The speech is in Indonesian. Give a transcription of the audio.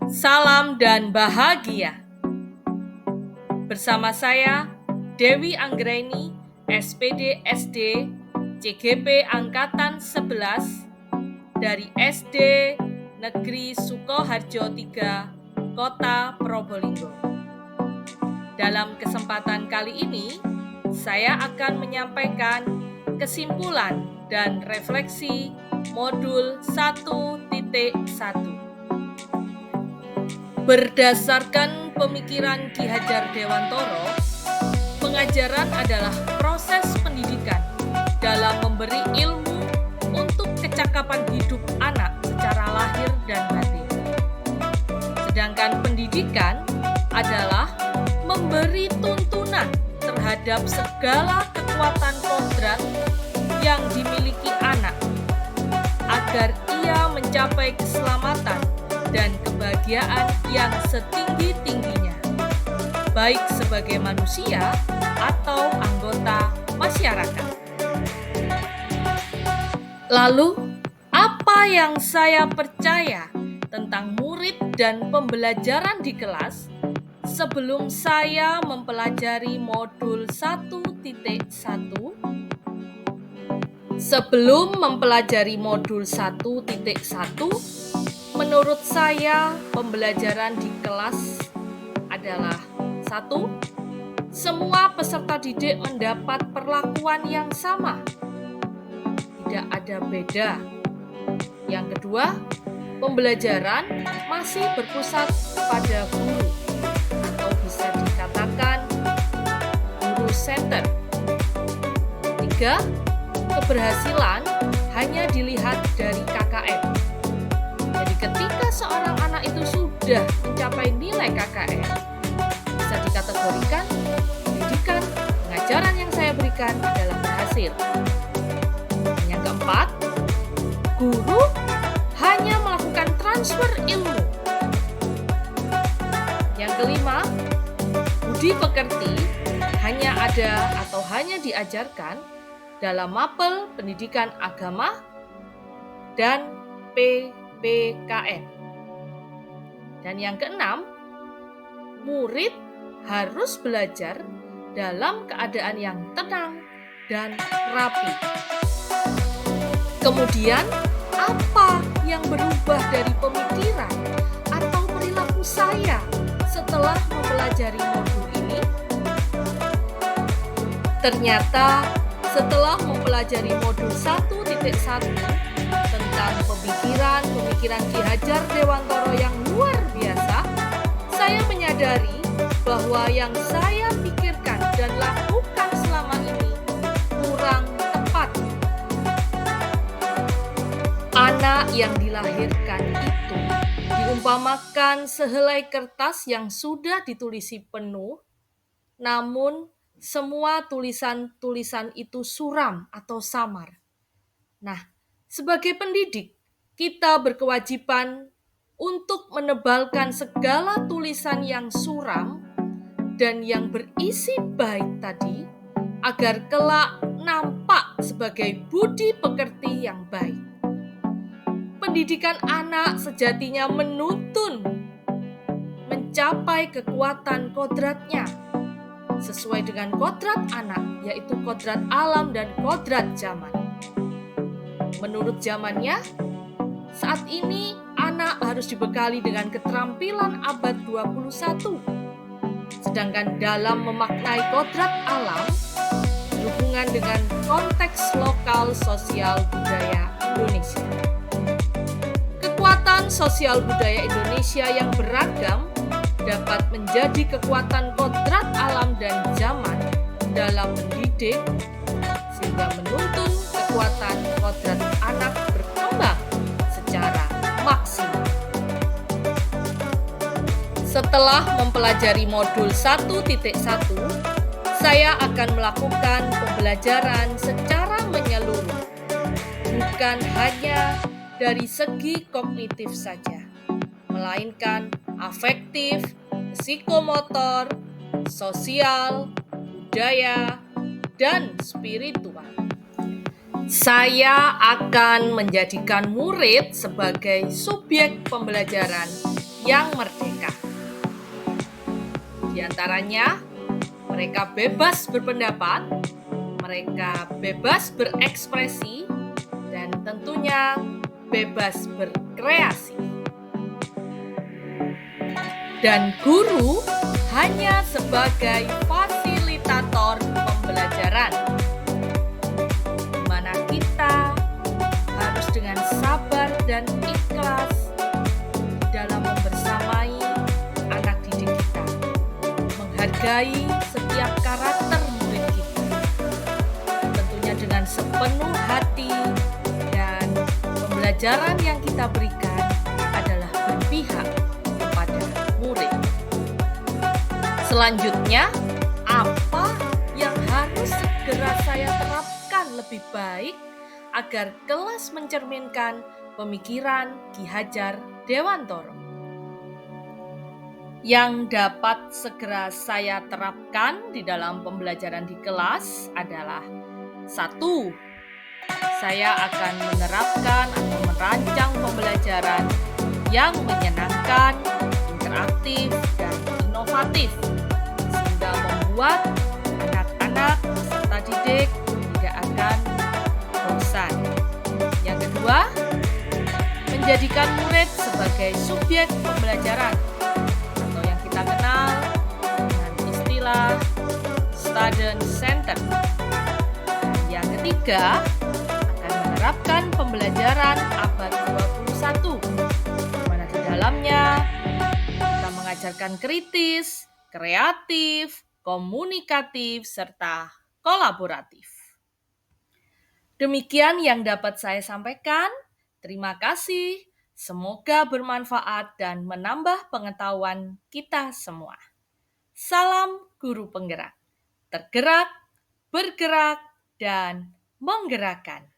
Salam dan bahagia. Bersama saya, Dewi Anggraini, SPD SD, CGP Angkatan 11, dari SD Negeri Sukoharjo 3, Kota Probolinggo. Dalam kesempatan kali ini, saya akan menyampaikan kesimpulan dan refleksi modul 1.1. Berdasarkan pemikiran Ki Hajar Dewantoro, pengajaran adalah proses pendidikan dalam memberi ilmu untuk kecakapan hidup anak secara lahir dan batin. Sedangkan pendidikan adalah memberi tuntunan terhadap segala kekuatan kodrat yang dimiliki anak agar ia mencapai keselamatan dan kebahagiaan yang setinggi-tingginya, baik sebagai manusia atau anggota masyarakat. Lalu, apa yang saya percaya tentang murid dan pembelajaran di kelas sebelum saya mempelajari modul 1.1? Sebelum mempelajari modul 1.1, menurut saya, pembelajaran di kelas adalah 1. Semua peserta didik mendapat perlakuan yang sama. Tidak ada beda. Yang kedua, pembelajaran masih berpusat pada guru atau bisa dikatakan guru center. 3. Keberhasilan hanya dilihat dari KKM. Jadi ketika seorang anak itu sudah mencapai nilai KKM, bisa dikategorikan pendidikan, pengajaran yang saya berikan adalah berhasil. Yang keempat, guru hanya melakukan transfer ilmu. Yang kelima, budi pekerti hanya ada atau hanya diajarkan dalam mapel pendidikan agama dan PPKN. Dan yang keenam, murid harus belajar dalam keadaan yang tenang dan rapi. Kemudian, apa yang berubah dari pemikiran atau perilaku saya setelah mempelajari modul ini? Ternyata, setelah mempelajari modul 1.1 tentang pemikiran Ki Hajar Dewantoro yang luar biasa, saya menyadari bahwa yang saya pikirkan dan lakukan selama ini kurang tepat. Anak yang dilahirkan itu diumpamakan sehelai kertas yang sudah ditulisi penuh, namun semua tulisan-tulisan itu suram atau samar. Nah, sebagai pendidik, kita berkewajiban untuk menebalkan segala tulisan yang suram dan yang berisi baik tadi, agar kelak nampak sebagai budi pekerti yang baik. Pendidikan anak sejatinya menuntun mencapai kekuatan kodratnya, sesuai dengan kodrat anak, yaitu kodrat alam dan kodrat zaman. Menurut zamannya, saat ini anak harus dibekali dengan keterampilan abad 21. Sedangkan dalam memaknai kodrat alam, berhubungan dengan konteks lokal sosial budaya Indonesia. Kekuatan sosial budaya Indonesia yang beragam dapat menjadi kekuatan kodrat alam dan zaman dalam mendidik, sehingga menuntun kekuatan kodrat anak berkembang secara maksimal. Setelah mempelajari modul 1.1, saya akan melakukan pembelajaran secara menyeluruh, bukan hanya dari segi kognitif saja, melainkan afektif, psikomotor, sosial, budaya, dan spiritual. Saya akan menjadikan murid sebagai subjek pembelajaran yang merdeka. Di antaranya, mereka bebas berpendapat, mereka bebas berekspresi, dan tentunya bebas berkreasi. Dan guru hanya sebagai fasilitator pembelajaran, di mana kita harus dengan sabar dan ikhlas dalam membersamai anak didik kita, menghargai setiap karakter murid kita, tentunya dengan sepenuh hati, dan pembelajaran yang kita berikan adalah berpihak kepada murid. Selanjutnya, apa yang harus segera saya terapkan lebih baik agar kelas mencerminkan pemikiran Ki Hajar Dewantoro? Yang dapat segera saya terapkan di dalam pembelajaran di kelas adalah: 1. Saya akan menerapkan atau merancang pembelajaran yang menyenangkan, interaktif, dan inovatif, sehingga membuat anak-anak peserta didik tidak akan bosan. Yang kedua, menjadikan murid sebagai subjek pembelajaran, atau yang kita kenal dengan istilah student center. Dan yang ketiga, akan menerapkan pembelajaran abad 21, di mana di dalamnya kita mengajarkan kritis, kreatif, komunikatif, serta kolaboratif. Demikian yang dapat saya sampaikan. Terima kasih. Semoga bermanfaat dan menambah pengetahuan kita semua. Salam guru penggerak. Tergerak, bergerak, dan menggerakkan.